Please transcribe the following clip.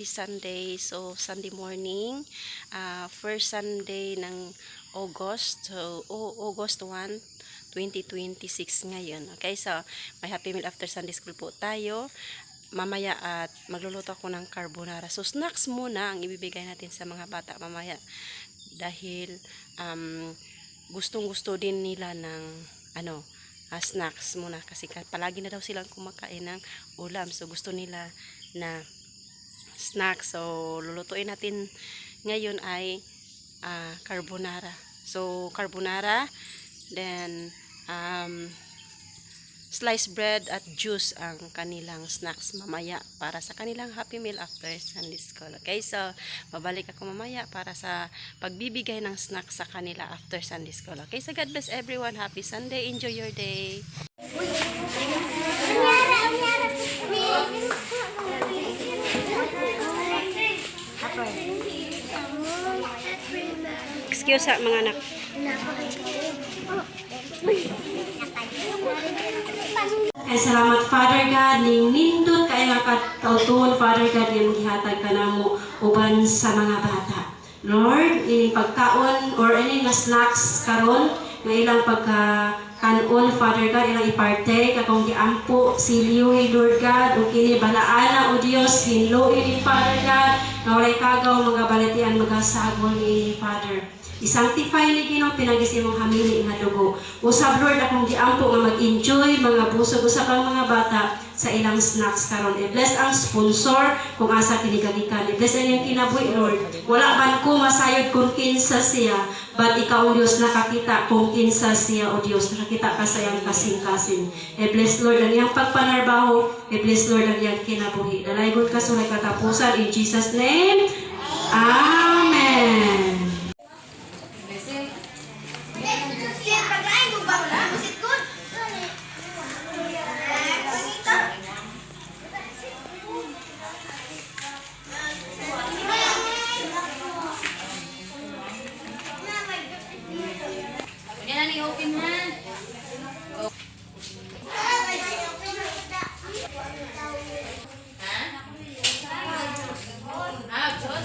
happy Sunday. So, Sunday morning, first Sunday ng August. So, August 1, 2026 ngayon. Okay, so, may happy meal after Sunday school po tayo. Mamaya at magluluto ako ng carbonara. So, snacks muna ang ibibigay natin sa mga bata mamaya. Dahil, gustong-gusto din nila ng, snacks muna kasi palagi na daw silang kumakain ng ulam, so gusto nila na snacks. So lulutuin natin ngayon ay carbonara. So carbonara, then sliced bread at juice ang kanilang snacks mamaya para sa kanilang happy meal after Sunday school. Okay, so babalik ako mamaya para sa pagbibigay ng snacks sa kanila after Sunday school. Okay, so God bless everyone. Happy Sunday. Enjoy your day. Excuse mga anak. Ay salamat Father God ning nindot kay katautuon Father God yung gihatag kanamo uban sa mga bata. Lord, ini pagkaon or any nga snacks karon nga ilang pagka-kanon Father God ilang iparte kakong giampo siliyoy Lord God ug kini balaana o Dios hinloy ni Father God nga walay kagaw mga balatian magasagol ni Father. I-sanctify ni Ginoo pinagis imong hamili nga dugo. Usab Lord akong giampo nga mag-enjoy mga busog usab ang mga bata sa ilang snacks karon. I-bless ang sponsor kung asa kini gagikan. I-bless ang iyang kinabuhi Lord. Wala man ko masayod kung kinsa siya, but ikaw Dios nakakita kung kinsa siya o Dios nakakita ka sa iyang kasing-kasing. I-bless Lord ang iyang pagpanarbaho. I-bless Lord ang iyang kinabuhi. Dalaygon ka sa katapusan in Jesus name. Amen. Open na. Ha?